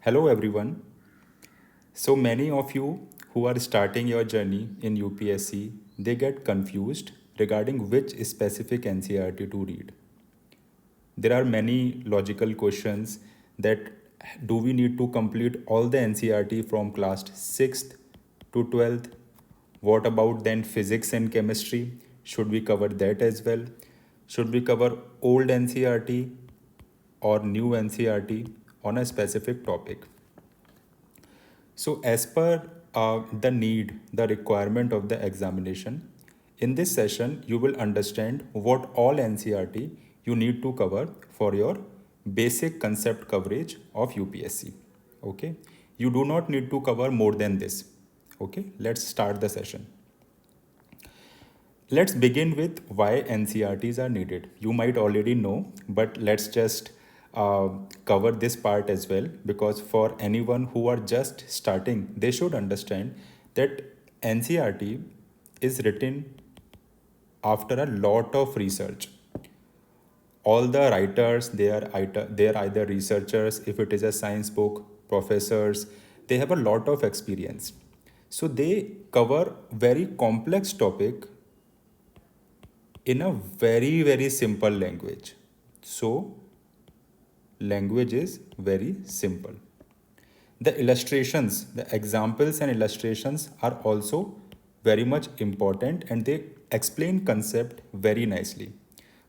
Hello, everyone. So many of you who are starting your journey in UPSC, they get confused regarding which specific NCERT to read. There are many logical questions that do we need to complete all the NCERT from class 6th to 12th? What about then physics and chemistry? Should we cover that as well? Should we cover old NCERT or new NCERT on a specific topic? So, as per the need, the requirement of the examination, in this session, you will understand what all NCERT you need to cover for your basic concept coverage of UPSC. Okay, you do not need to cover more than this. Okay, let's start the session. Let's begin with why NCERTs are needed. You might already know, but let's just cover this part as well because for anyone who are just starting, they should understand that NCERT is written after a lot of research. All the writers, they are either researchers, if it is a science book, professors, they have a lot of experience. So they cover very complex topic in a very simple language. So language is very simple. The illustrations, the examples and illustrations are also very much important and they explain concept very nicely.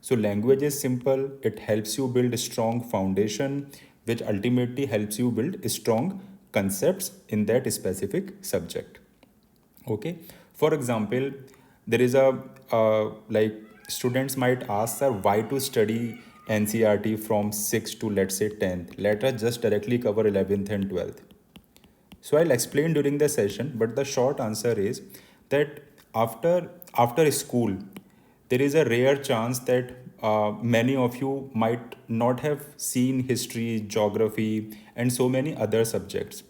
So language is simple, it helps you build a strong foundation which ultimately helps you build strong concepts in that specific subject. Okay, for example, there is a like students might ask, sir, why to study NCERT from 6th to let's say 10th? Let us just directly cover 11th and 12th. So I'll explain during the session, but the short answer is that after school, there is a rare chance that many of you might not have seen history, geography, and so many other subjects.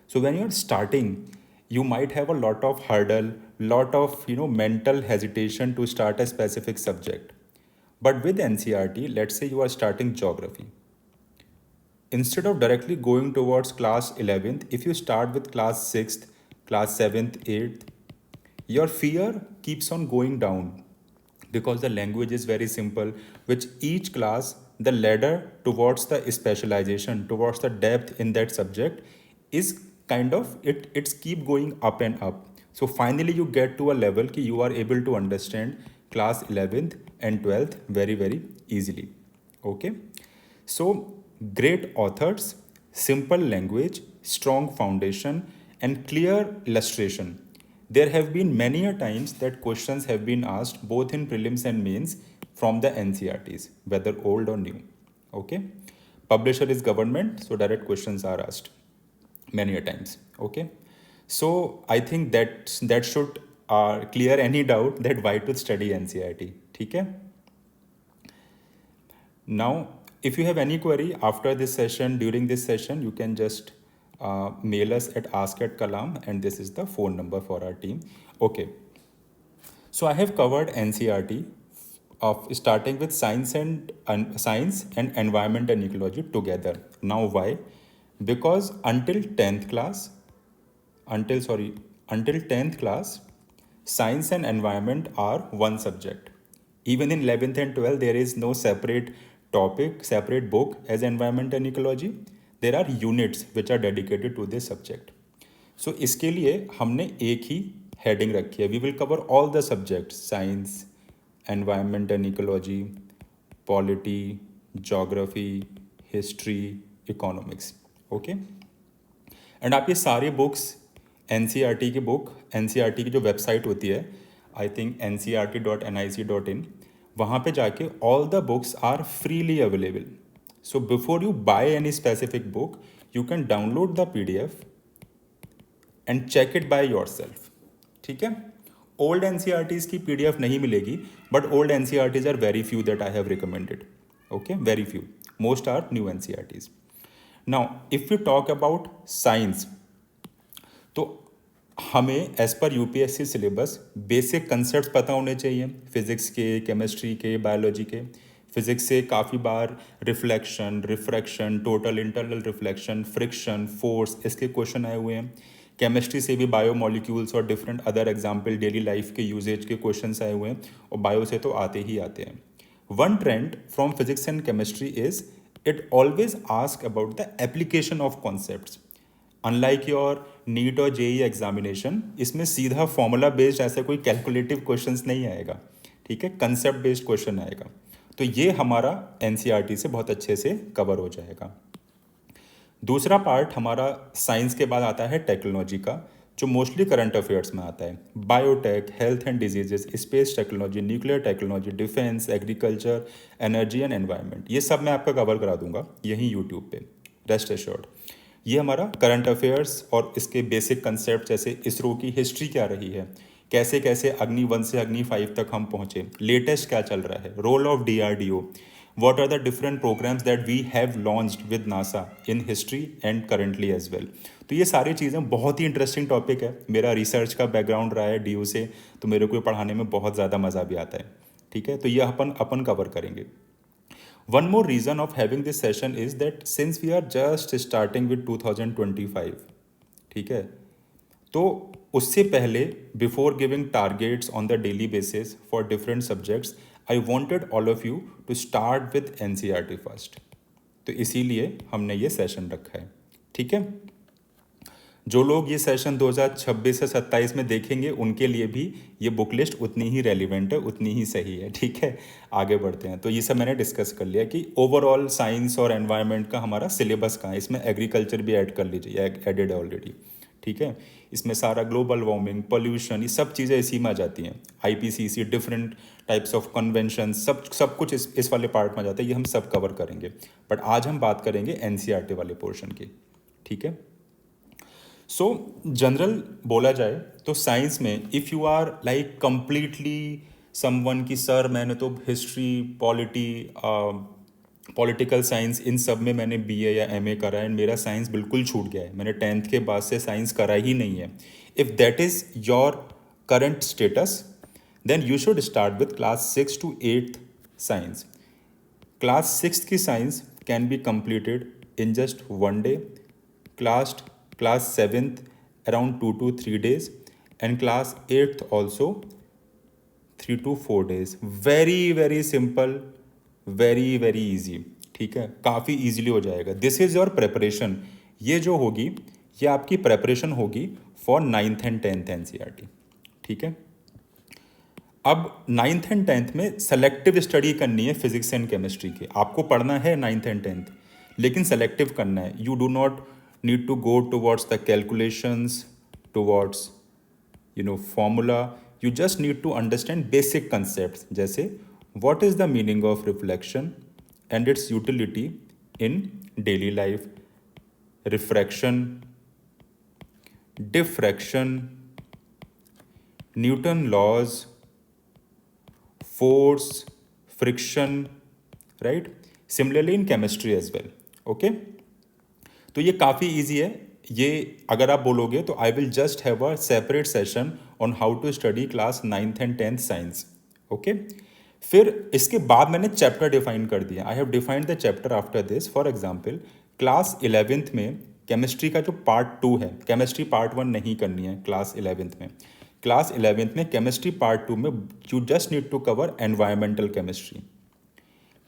So when you're starting, you might have a lot of hurdle, lot of mental hesitation to start a specific subject. But with NCERT, let's say you are starting geography. Instead of directly going towards class 11th, if you start with class 6th, class 7th, 8th, your fear keeps on going down because the language is very simple, which each class, the ladder towards the specialization, towards the depth in that subject is kind of, it's keep going up and up. So finally you get to a level ki you are able to understand class 11th and 12th very easily. Okay, so great authors, simple language, strong foundation, and clear illustration. There have been many a times that questions have been asked both in prelims and mains from the NCERTs, whether old or new. Okay, publisher is government, so direct questions are asked many a times. Okay, so I think that should clear any doubt that why to study NCERT. Okay. Now, if you have any query after this session, during this session, you can just mail us at ask@kalam, and this is the phone number for our team. Okay, so I have covered NCERT of starting with science and environment and ecology together. Now, why? Because until 10th class, science and environment are one subject. Even in 11th and 12th, there is no separate topic, separate book as environment and ecology. There are units which are dedicated to this subject. So इसके लिए हमने एक ही heading रखी है. We will cover all the subjects: science, environment and ecology, polity, geography, history, economics. Okay. And आप ये सारी books NCERT की बुक, NCERT की जो वेबसाइट होती है, आई थिंक ncrt.nic.in, वहाँ पे जाके all the books are freely available. So before you buy any specific book, you can download the PDF and check it by yourself. ठीक है. ओल्ड NCERTs की PDF नहीं मिलेगी, but old NCERTs are very few that I have recommended. Okay, very few. Most are new NCERTs. Now if you talk about science, तो हमें as per UPSC syllabus basic concept पता होने चाहिए physics के, chemistry के, biology के. Physics से काफ़ी बार reflection, refraction, total internal reflection, friction, force, इसके क्वेश्चन आए हुए हैं। केमिस्ट्री से भी बायोमोलिक्यूल्स और different other example daily life के यूजेज के क्वेश्चंस आए हुए हैं, और बायो से तो आते ही आते हैं। One trend from physics and chemistry is it always ask about the application of concepts. Unlike your NEET और जेई एग्जामिनेशन, इसमें सीधा फॉर्मूला बेस्ड ऐसा कोई कैलकुलेटिव क्वेश्चंस नहीं आएगा, ठीक है, कंसेप्ट बेस्ड क्वेश्चन आएगा। तो ये हमारा एनसीईआरटी से बहुत अच्छे से कवर हो जाएगा। दूसरा पार्ट हमारा साइंस के बाद आता है टेक्नोलॉजी का, जो मोस्टली करंट अफेयर्स में आता है। Biotech, health and diseases, space technology, nuclear technology, defence, agriculture, energy and environment, ये सब मैं आपका कवर करा दूंगा यहीं यूट्यूब पे, रेस्ट एश्योर्ड। ये हमारा करंट अफेयर्स और इसके बेसिक कंसेप्ट, जैसे इसरो की हिस्ट्री क्या रही है, कैसे कैसे अग्नि 1 से अग्नि 5 तक हम पहुंचे, लेटेस्ट क्या चल रहा है, role of DRDO, what are the different programs that we have launched with NASA in history and currently as well। तो ये सारी चीज़ें बहुत ही इंटरेस्टिंग टॉपिक है। मेरा रिसर्च का बैकग्राउंड रहा है डीयू से, तो मेरे को ये पढ़ाने में बहुत ज़्यादा मज़ा भी आता है, ठीक है। तो ये अपन कवर करेंगे। One more reason of having this session is that since we are just starting with 2025, ठीक है, तो उससे पहले before giving targets on the daily basis for different subjects, I wanted all of you to start with NCERT first. तो इसीलिए हमने ये session रखा है, ठीक है। जो लोग ये सेशन 2026 से 27 में देखेंगे, उनके लिए भी ये बुक लिस्ट उतनी ही रेलिवेंट है, उतनी ही सही है, ठीक है। आगे बढ़ते हैं। तो ये सब मैंने डिस्कस कर लिया कि ओवरऑल साइंस और एनवायरनमेंट का हमारा सिलेबस कहाँ है। इसमें एग्रीकल्चर भी ऐड कर लीजिए, एडेड है ऑलरेडी, ठीक है। इसमें सारा ग्लोबल वार्मिंग, पोल्यूशन, ये सब चीज़ें इसी में आ जाती हैं। IPCC, different types of convention, सब कुछ इस वाले पार्ट में आ जाता है। ये हम सब कवर करेंगे, बट आज हम बात करेंगे एनसीईआरटी वाले पोर्शन की, ठीक है। सो जनरल बोला जाए तो साइंस में if you are like completely someone की सर मैंने तो हिस्ट्री, पॉलिटिकल साइंस, इन सब में मैंने बीए या एमए करा है, मेरा साइंस बिल्कुल छूट गया है, मैंने 10th के बाद से साइंस करा ही नहीं है, if that is your current status, then you should start with class 6 to 8th science. Class 6th की science can be completed in just 1 day, class 7th around 2 to 3 days, and class 8th also 3 to 4 days। very simple, very easy, ठीक है, काफ़ी easily हो जाएगा। This is your preparation. ये जो होगी, ये आपकी प्रेपरेशन होगी for 9th and 10th NCERT, ठीक है। अब 9th and 10th में सेलेक्टिव स्टडी करनी है फिजिक्स एंड केमिस्ट्री की। आपको पढ़ना है 9th and 10th, लेकिन सेलेक्टिव करना है। You do not need to go towards the calculations, towards formula। You just need to understand basic concepts, जैसे what is the meaning of reflection and its utility in daily life, refraction, diffraction, Newton laws, force, friction, right? Similarly in chemistry as well, okay? तो ये काफ़ी easy है। ये अगर आप बोलोगे तो I will just have a separate session on how to study class 9th and 10th science, okay. फिर इसके बाद मैंने चैप्टर डिफाइन कर दिया। I have defined the chapter after this. For example class 11th में केमिस्ट्री का जो part 2 है, केमिस्ट्री पार्ट 1 नहीं करनी है क्लास 11th में। क्लास 11th में केमिस्ट्री पार्ट 2 में you just need to cover environmental chemistry.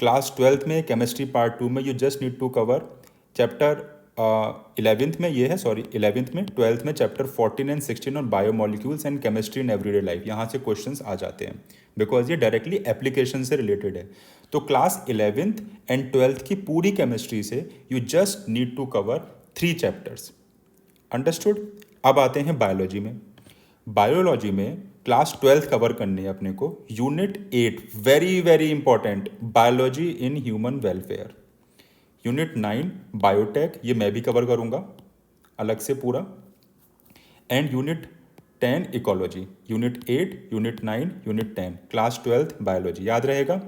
Class 12th में केमिस्ट्री पार्ट 2 में you just need to cover chapter 11th में ये है, सॉरी 11th में, 12th में chapter 14 and 16 on biomolecules and chemistry in everyday life. यहाँ से क्वेश्चंस आ जाते हैं बिकॉज ये डायरेक्टली एप्लीकेशन से रिलेटेड है। तो क्लास 11th and 12th की पूरी केमिस्ट्री से you just need to cover 3 chapters. Understood. अब आते हैं बायोलॉजी में। बायोलॉजी में क्लास 12th कवर करनी है अपने को। Unit 8 very important, biology in human welfare. Unit 9 biotech, ये मैं भी कवर करूँगा अलग से पूरा। And unit 10 ecology. Unit 8, unit 9, unit 10, class 12th biology. याद रहेगा,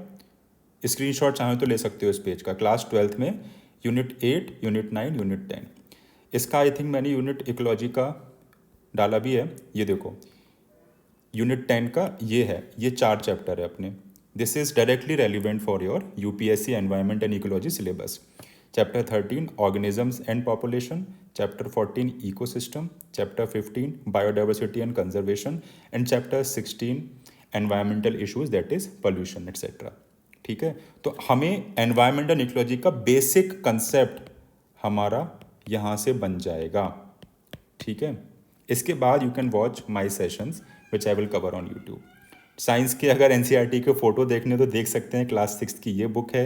स्क्रीनशॉट चाहें तो ले सकते हो इस पेज का। क्लास 12th में यूनिट 8, यूनिट 9, यूनिट 10। इसका आई थिंक मैंने यूनिट इकोलॉजी का डाला भी है, ये देखो। यूनिट 10 का ये है, ये 4 चैप्टर है अपने। This is directly relevant for your UPSC Environment and Ecology syllabus. Chapter 13 Organisms and Population, Chapter 14 Ecosystem, Chapter 15 Biodiversity and Conservation, and Chapter 16 Environmental Issues, that is pollution, etc. ठीक है, तो हमें एनवायरमेंट एंड इकोलॉजी का basic concept हमारा यहाँ से बन जाएगा. ठीक है, इसके बाद you can watch my sessions which I will cover on YouTube. Science के अगर एनसीईआरटी के फ़ोटो देखने तो देख सकते हैं. क्लास 6 की ये बुक है,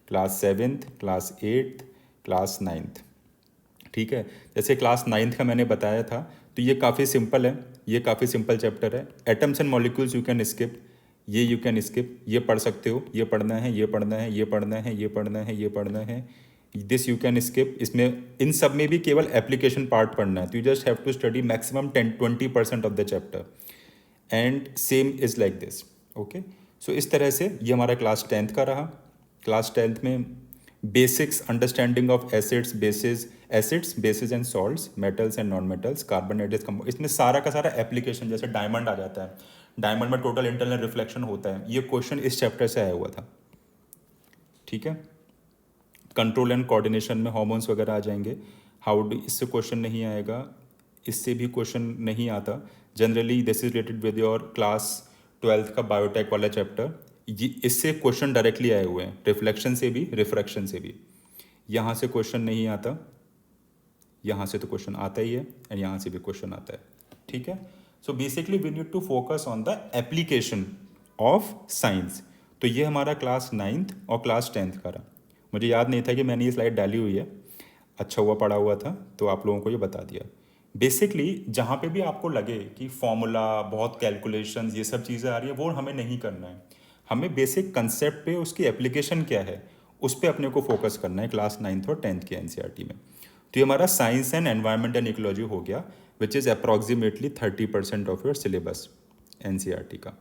class 7th, class 8th, class 9th. ठीक है, जैसे क्लास 9th का मैंने बताया था, तो ये काफ़ी सिंपल है, ये काफ़ी सिंपल चैप्टर है. Atoms and molecules you can skip, ये यू कैन स्किप, ये पढ़ सकते हो, ये पढ़ना है, ये पढ़ना है, ये पढ़ना है, ये पढ़ना है, ये पढ़ना है, दिस यू कैन स्किप. इसमें इन सब में भी केवल एप्लीकेशन पार्ट पढ़ना है, तो you just have to study maximum 10-20% of the chapter, and same is like this. Okay, so इस तरह से ये हमारा क्लास 10th का रहा. क्लास 10th में basics understanding of acids bases and salts, metals and non metals, carbonated compound, इसमें सारा का सारा एप्लीकेशन. जैसे डायमंड आ जाता है, डायमंड में टोटल इंटरनल रिफ्लेक्शन होता है, ये क्वेश्चन इस चैप्टर से आया हुआ था. ठीक है, कंट्रोल एंड कोऑर्डिनेशन में हार्मोन्स वगैरह आ जाएंगे. हाउ डू, इससे क्वेश्चन नहीं आएगा, इससे भी क्वेश्चन नहीं आता. Generally this is related with your class 12th का बायोटेक वाला चैप्टर. ये इससे क्वेश्चन डायरेक्टली आए हुए हैं, रिफ्लेक्शन से भी, रिफ्रैक्शन से भी. यहाँ से क्वेश्चन नहीं आता, यहाँ से तो क्वेश्चन आता ही है, एंड यहाँ से भी क्वेश्चन आता है. ठीक है, so basically we need to focus on the application of science. तो ये हमारा क्लास 9th और क्लास 10th का रहा. मुझे याद नहीं था कि मैंने ये स्लाइड डाली हुई है, अच्छा हुआ पढ़ा हुआ था, तो आप लोगों को ये बता दिया. बेसिकली जहाँ पे भी आपको लगे कि फॉर्मूला, बहुत कैलकुलेशंस, ये सब चीज़ें आ रही है, वो हमें नहीं करना है. हमें बेसिक कंसेप्ट पे उसकी एप्लीकेशन क्या है, उस पर अपने को फोकस करना है क्लास 9th और 10th के एनसीईआरटी में. तो ये हमारा science and environment and ecology हो गया, which is approximately 30% of your syllabus NCERT का.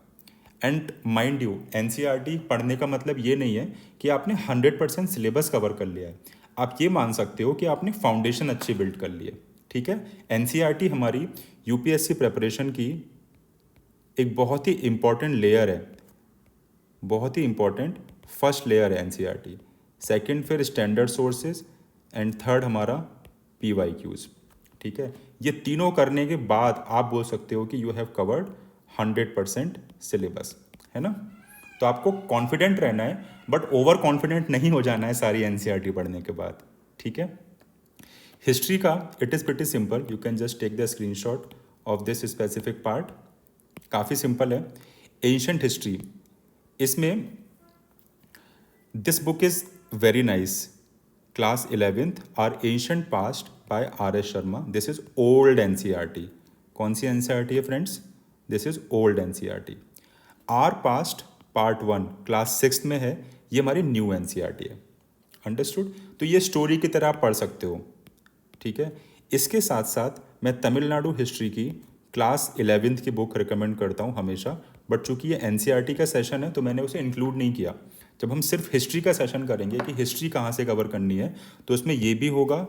एंड माइंड यू, एनसीईआरटी पढ़ने का मतलब ये नहीं है कि आपने 100% सिलेबस कवर कर लिया है. आप ये मान सकते हो कि आपने फाउंडेशन अच्छी बिल्ड कर ली है. ठीक है, एनसीईआरटी हमारी यूपीएससी प्रिपरेशन की एक बहुत ही इम्पॉर्टेंट लेयर है, बहुत ही इम्पॉर्टेंट फर्स्ट लेयर है एनसीईआरटी. सेकंड फिर स्टैंडर्ड सोर्सेज, एंड थर्ड हमारा पीवाईक्यूज. ठीक है, ये तीनों करने के बाद आप बोल सकते हो कि यू हैव कवर्ड 100% सिलेबस, है ना. तो आपको कॉन्फिडेंट रहना है, बट ओवर कॉन्फिडेंट नहीं हो जाना है सारी एनसीईआरटी पढ़ने के बाद. ठीक है, हिस्ट्री का it is pretty simple, you can just take the screenshot of this specific part. काफ़ी सिंपल है. एंशंट हिस्ट्री, इसमें this book is very nice. Class 11th our ancient past by R S Sharma. This is old NCERT. कौन सी NCERT है friends? This is old NCERT. Our past part 1 class 6th में है, ये हमारी new NCERT है. Understood. तो ये स्टोरी की तरह आप पढ़ सकते हो. ठीक है, इसके साथ साथ मैं तमिलनाडु हिस्ट्री की क्लास 11th की बुक रिकमेंड करता हूँ हमेशा, बट चूंकि ये एनसीईआरटी का सेशन है तो मैंने उसे इंक्लूड नहीं किया. जब हम सिर्फ हिस्ट्री का सेशन करेंगे कि हिस्ट्री कहाँ से कवर करनी है, तो उसमें ये भी होगा,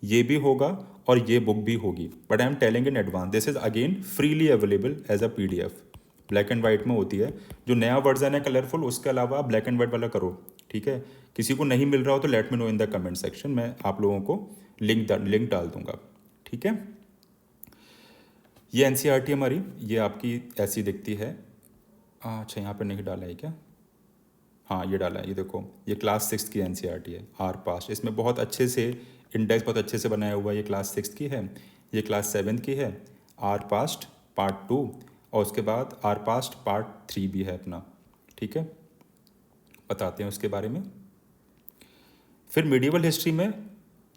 ये भी होगा, और ये बुक भी होगी. But I am telling in advance, this is again freely available as a PDF. Black and white में होती है. जो नया वर्जन है कलरफुल, उसके अलावा आप ब्लैक एंड वाइट वाला करो. ठीक है, किसी को नहीं मिल रहा हो तो let me know in the comment section, मैं आप लोगों को लिंक डाल दूंगा. ठीक है, ये एनसीईआरटी हमारी, ये आपकी ऐसी दिखती है. अच्छा, यहाँ पे नहीं डाला है क्या? हाँ, ये डाला है, ये देखो, ये क्लास 6 की एनसीईआरटी है, आर पास्ट. इसमें बहुत अच्छे से इंडेक्स बहुत अच्छे से बनाया हुआ है. ये क्लास 6 की है, ये क्लास 7 की है. आर पास्ट पार्ट 2, और उसके बाद आर पास्ट पार्ट 3 भी है अपना. ठीक है, बताते हैं उसके बारे में. फिर मिडिवल हिस्ट्री में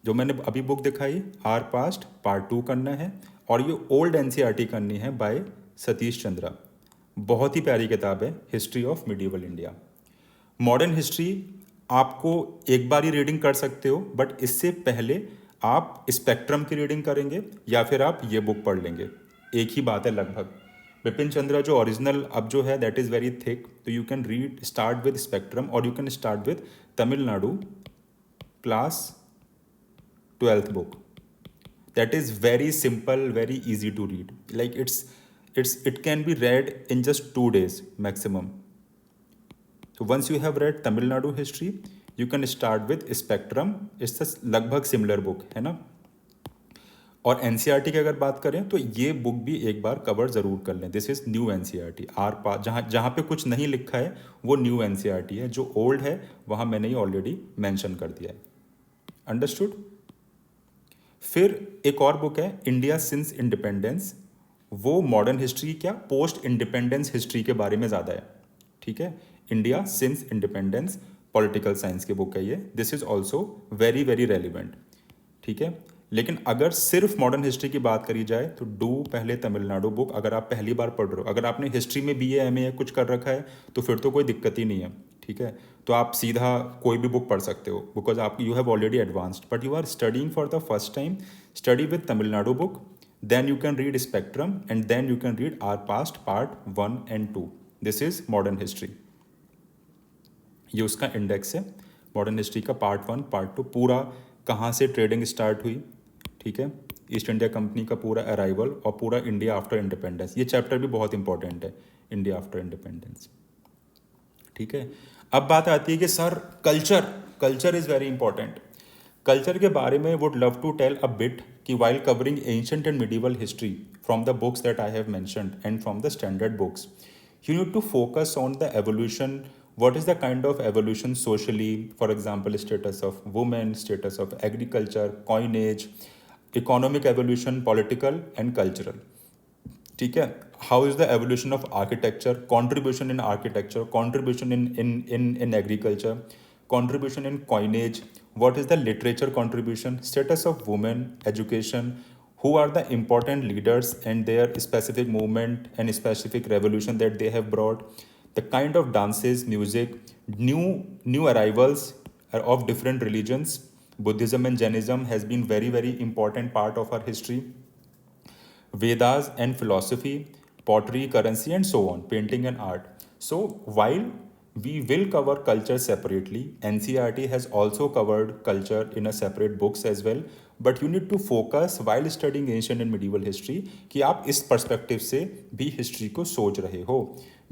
जो मैंने अभी बुक दिखाई, आर पास्ट पार्ट 2 करना है, और ये ओल्ड एनसीईआरटी करनी है बाय सतीश चंद्रा. बहुत ही प्यारी किताब है, history of medieval India. Modern history आपको एक बार ही रीडिंग कर सकते हो, बट इससे पहले आप स्पेक्ट्रम की रीडिंग करेंगे या फिर आप ये बुक पढ़ लेंगे, एक ही बात है लगभग. बिपिन चंद्रा जो ओरिजिनल अब जो है दैट इज़ वेरी थिक, तो you can read, start with spectrum, और you can start with Tamil Nadu class 12th book. That is very simple, very easy to read. Like it can be read in just 2 days maximum. Once you have read Tamil Nadu history you can start with spectrum, it's लगभग similar book है ना। और NCERT की अगर बात करें तो ये बुक भी एक बार कवर ज़रूर कर लें। दिस इज़ न्यू एनसीईआरटी, आर पास जहाँ जहाँ पे कुछ नहीं लिखा है वो न्यू एनसीईआरटी है, जो ओल्ड है वहाँ मैंने ये ऑलरेडी मेंशन कर दिया है। अंडरस्टूड। फिर एक और बुक है इंडिया सिंस इंडिपेंडेंस, वो मॉडर्न हिस्ट्री क्या पोस्ट इंडिपेंडेंस हिस्ट्री के बारे में ज़्यादा है, ठीक है। India since independence political science की बुक है ये, this is also very very relevant, ठीक है। लेकिन अगर सिर्फ मॉडर्न हिस्ट्री की बात करी जाए तो डू पहले तमिलनाडु बुक, अगर आप पहली बार पढ़ रहे हो, अगर आपने हिस्ट्री में बीए एमए कुछ कर रखा है तो फिर तो कोई दिक्कत ही नहीं है, ठीक है। तो आप सीधा कोई भी बुक पढ़ सकते हो बिकॉज आप you have already advanced, but you are studying for the first time, study with Tamil Nadu book, then you can read spectrum and then you can read our past part 1 and 2। This is modern history, ये उसका index है modern history का, part 1 part 2 पूरा कहाँ से trading start हुई, ठीक है, ईस्ट इंडिया कंपनी का पूरा अराइवल और पूरा इंडिया आफ्टर इंडिपेंडेंस, ये चैप्टर भी बहुत इंपॉर्टेंट है, इंडिया आफ्टर इंडिपेंडेंस, ठीक है। अब बात आती है कि sir culture, culture is very important. Culture के बारे में would love to tell a bit कि while covering ancient and medieval history from the books that I have mentioned and from the standard books, you need to focus on the evolution. What is the kind of evolution socially, for example status of women, status of agriculture, coinage, economic evolution, political and cultural, ठीक है। How is the evolution of architecture, contribution in architecture, contribution in agriculture, contribution in coinage, what is the literature contribution, status of women, education, who are the important leaders and their specific movement and specific revolution that they have brought, the kind of dances, music, new arrivals of different religions. Buddhism and Jainism has been very very important part of our history. Vedas and philosophy, pottery, currency, and so on, painting and art. So, while we will cover culture separately, NCERT has also covered culture in a separate books as well. But you need to focus while studying ancient and medieval history कि आप इस perspective से भी history को सोच रहे हो,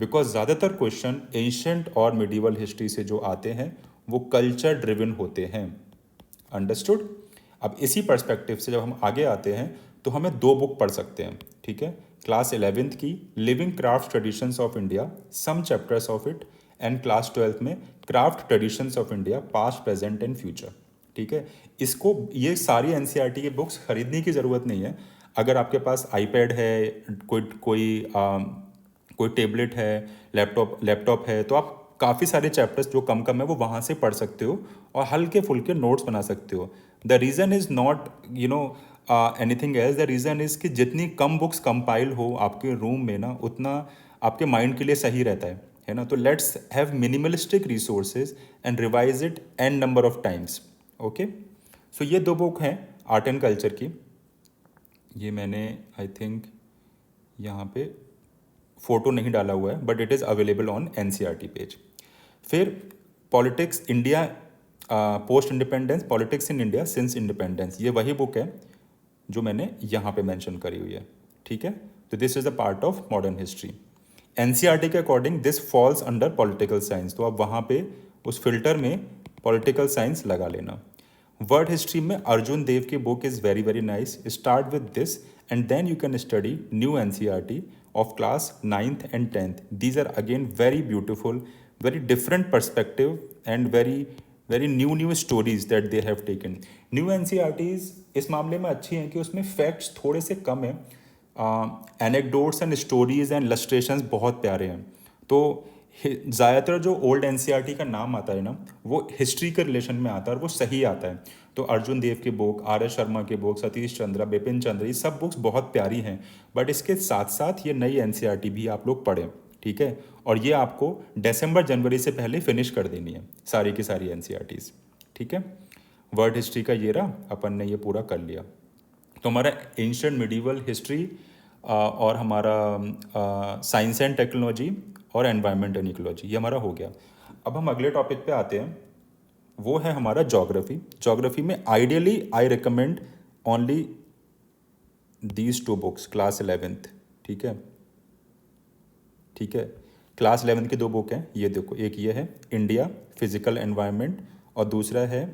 because ज़्यादातर question ancient और medieval history से जो आते हैं वो culture driven होते हैं। अंडरस्टूड। अब इसी पर्सपेक्टिव से जब हम आगे आते हैं तो हमें 2 बुक पढ़ सकते हैं, ठीक है। क्लास 11th की living craft traditions of India, some chapters of it, and class 12th में craft traditions of India past present and future, ठीक है। इसको ये सारी एनसीईआरटी की बुक्स खरीदने की ज़रूरत नहीं है। अगर आपके पास आईपैड है, कोई टेबलेट है, लैपटॉप है, तो आप काफ़ी सारे चैप्टर्स जो कम कम है वो वहाँ से पढ़ सकते हो और हल्के फुल्के नोट्स बना सकते हो। The reason is not anything else, the reason is कि जितनी कम बुक्स कंपाइल हो आपके रूम में ना, उतना आपके माइंड के लिए सही रहता है ना। तो let's have minimalistic resources and revise it an number of times, okay. So ये 2 बुक हैं आर्ट एंड कल्चर की, ये मैंने आई थिंक यहाँ पे फ़ोटो नहीं डाला हुआ है but it is available on NCERT page. फिर politics India post independence, politics in India since independence, ये वही बुक है जो मैंने यहाँ पे मेंशन करी हुई है, ठीक है। तो this is the part of modern history. NCERT के according this falls under political science, तो आप वहाँ पे उस फिल्टर में पॉलिटिकल साइंस लगा लेना। वर्ड हिस्ट्री में अर्जुन देव की book is very very nice, start with this and then you can study new NCERT of class 9th and 10th. These are again very beautiful, very different perspective and very new stories that they have taken. New NCERTs इस मामले में अच्छी हैं कि उसमें facts थोड़े से कम हैं, anecdotes and stories and illustrations बहुत प्यारे हैं। तो ज़्यादातर जो ओल्ड एनसीईआरटी का नाम आता है ना वो हिस्ट्री के रिलेशन में आता है और वो सही आता है। तो अर्जुन देव की बुक, आर एस शर्मा की बुक, सतीश चंद्र, बिपिन चंद्र, ये सब बुक्स बहुत प्यारी हैं। बट इसके साथ साथ ये नई एनसीईआरटी भी आप लोग पढ़ें, ठीक है। और ये आपको दिसंबर जनवरी से पहले फिनिश कर देनी है सारी की सारी एनसीईआरटीज़, ठीक है। वर्ल्ड हिस्ट्री का ये रहा, अपन ने ये पूरा कर लिया। तो हमारा एंशिएंट मिडिवल हिस्ट्री और हमारा साइंस एंड टेक्नोलॉजी और एनवायरनमेंट एंड इकोलॉजी ये हमारा हो गया। अब हम अगले टॉपिक पे आते हैं, वो है हमारा ज्योग्राफी। ज्योग्राफी में ideally I recommend only these 2 books class 11th, ठीक है, ठीक है। क्लास 11 की 2 बुक हैं, ये देखो, एक ये है इंडिया फिजिकल एनवायरनमेंट और दूसरा है,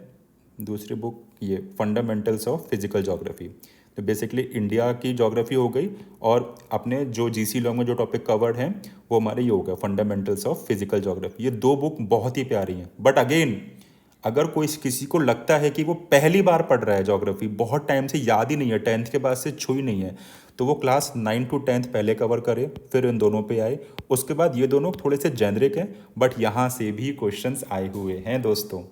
दूसरी बुक ये फंडामेंटल्स ऑफ फिजिकल ज्योग्राफी। तो बेसिकली इंडिया की ज्योग्राफी हो गई और अपने जो जीसी लॉ में जो टॉपिक कवर्ड हैं वो हमारे ये हो गया फंडामेंटल्स ऑफ फिजिकल ज्योग्राफी। ये 2 बुक बहुत ही प्यारी हैं, बट अगेन अगर कोई किसी को लगता है कि वो पहली बार पढ़ रहा है ज्योग्राफी, बहुत टाइम से याद ही नहीं है, 10th के बाद से छुई नहीं है, तो वो क्लास 9 to 10th पहले कवर करे, फिर इन दोनों पे आए। उसके बाद ये दोनों थोड़े से जेनरिक हैं, बट यहाँ से भी क्वेश्चंस आए हुए हैं दोस्तों।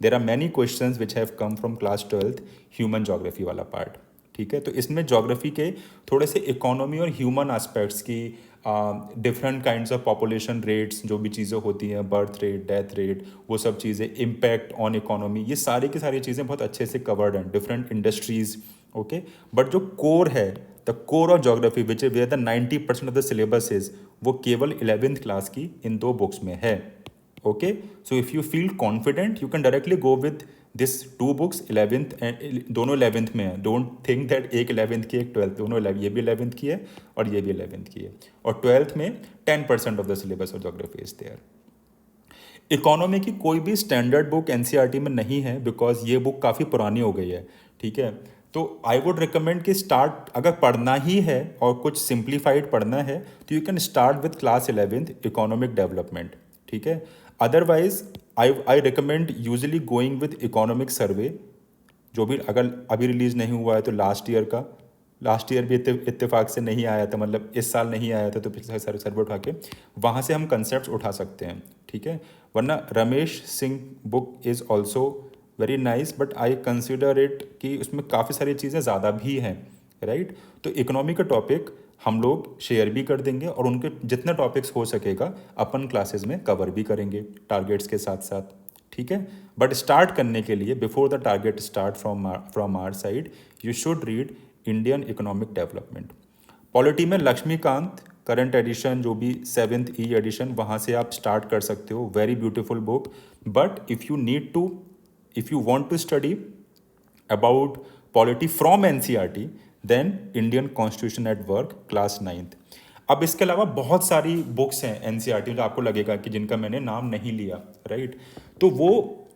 There are many questions which have come from class 12th human geography वाला पार्ट। ठीक है, तो इसमें ज्योग्राफी के थोड़े से इकोनॉमी और ह्यूमन एस्पेक्ट्स की different kinds of population rates, जो भी चीज़ें होती हैं, बर्थ रेट, डेथ रेट, वो सब चीज़ें, इम्पैक्ट ऑन इकोनॉमी, ये सारी की सारी चीज़ें बहुत अच्छे से कवर्ड हैं, डिफरेंट इंडस्ट्रीज। ओके, बट जो कोर है, the core of geography which where the 90% of the syllabus is, वो केवल 11th क्लास की इन 2 बुक्स में है। Okay, so if you feel confident you can directly go with this 2 books 11th and दोनों 11th में है। Don't think that एक 11th की एक 12th, दोनों ये भी 11th की है और ये भी 11th की है, और 12th में 10% of the syllabus of geography is there. Economy की कोई भी स्टैंडर्ड बुक एनसीईआरटी में नहीं है, बिकॉज ये बुक काफ़ी पुरानी हो गई है। ठीक है, तो आई वुड रिकमेंड कि स्टार्ट, अगर पढ़ना ही है और कुछ सिंप्लीफाइड पढ़ना है तो you can start with class 11th economic development. ठीक है, otherwise I recommend usually going with economic survey, जो भी अगर अभी रिलीज़ नहीं हुआ है तो लास्ट ईयर का, लास्ट ईयर भी इत्तेफाक से नहीं आया था, मतलब इस साल नहीं आया था, तो पिछले साल सर्वे उठा के वहाँ से हम कंसेप्ट उठा सकते हैं। ठीक है, वरना Ramesh Singh book is also very nice, but I consider it कि उसमें काफ़ी सारी चीज़ें ज़्यादा भी हैं, राइट। तो इकोनॉमी का टॉपिक हम लोग शेयर भी कर देंगे और उनके जितने टॉपिक्स हो सकेगा अपन क्लासेस में कवर भी करेंगे टारगेट्स के साथ साथ। ठीक है, बट स्टार्ट करने के लिए before the target start from our side you should read Indian economic development. Polity में लक्ष्मीकांत करंट एडिशन, जो भी 7th ई एडिशन, वहाँ से आप स्टार्ट कर सकते हो, very beautiful book. But if you want to study about polity from NCERT, then Indian constitution at work class 9th। अब इसके अलावा बहुत सारी बुक्स हैं एनसीईआरटी जो आपको लगेगा कि जिनका मैंने नाम नहीं लिया, राइट, तो वो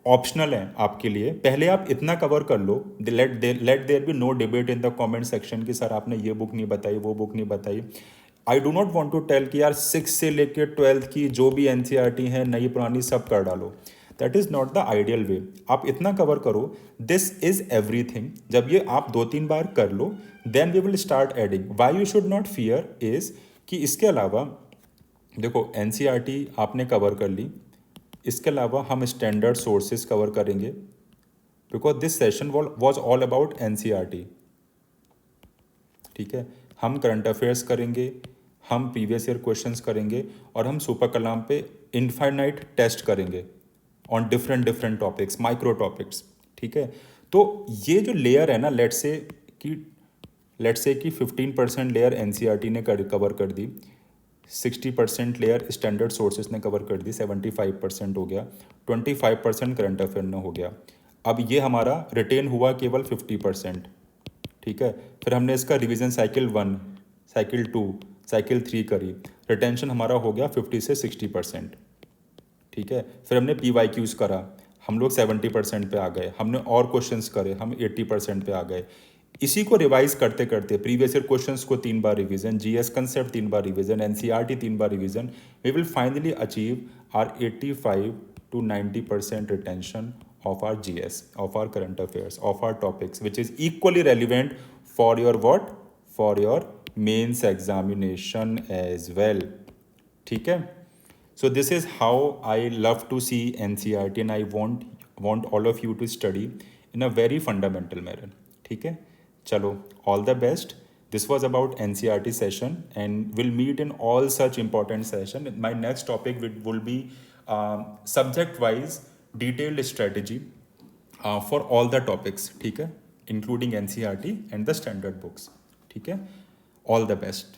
ऑप्शनल है आपके लिए। पहले आप इतना कवर कर लो, let there be no debate in the comment section कि सर आपने ये बुक नहीं बताई, वो बुक नहीं बताई। I do not want to tell कि यार 6 से लेकर 12th की जो भी एनसीईआरटी है, नई पुरानी, सब कर डालो। That is not the ideal way. आप इतना कवर करो, दिस इज एवरीथिंग। जब ये आप 2-3 बार कर लो, then we will start adding. Why you should not fear is कि इसके अलावा देखो एनसीईआरटी आपने कवर कर ली, इसके अलावा हम स्टैंडर्ड सोर्सेज कवर करेंगे, because this session was all about NCERT. ठीक है, हम करंट अफेयर्स करेंगे, हम प्रीवियस ईयर क्वेश्चंस करेंगे और हम सुपर कलाम पे इनफाइनाइट टेस्ट करेंगे on different topics, micro topics. ठीक है, तो ये जो लेयर है ना, लेट्स से कि 15% लेयर एनसीईआरटी ने कवर कर दी, 60% लेयर स्टैंडर्ड सोर्सेज ने कवर कर दी, 75% हो गया, 25% करंट अफेयर ने हो गया। अब ये हमारा रिटेन हुआ केवल 50%। ठीक है, फिर हमने इसका रिवीजन साइकिल 1, साइकिल 2, साइकिल 3 करी, रिटेंशन हमारा हो गया 50 से 60%। ठीक है, फिर हमने PYQs करा, हम लोग 70% पे आ गए, हमने और क्वेश्चंस करे, हम 80% पे आ गए। इसी को रिवाइज करते करते प्रीवियस ईयर क्वेश्चंस को 3 बार रिवीजन, जीएस कंसेप्ट 3 बार रिवीजन, एनसीईआरटी 3 बार revision, we will finally achieve our 85 to 90% retention of our GS, of our current affairs, of our topics, which is equally relevant for your what? For your mains examination as well. ठीक है? So this is how I love to see NCERT and I want all of you to study in a very fundamental manner. ठीक है? चलो, all the best. This was about NCERT session and we'll meet in all such important session. My next topic will be subject wise detailed strategy for all the topics, ठीक है, including NCERT and the standard books. ठीक है, all the best.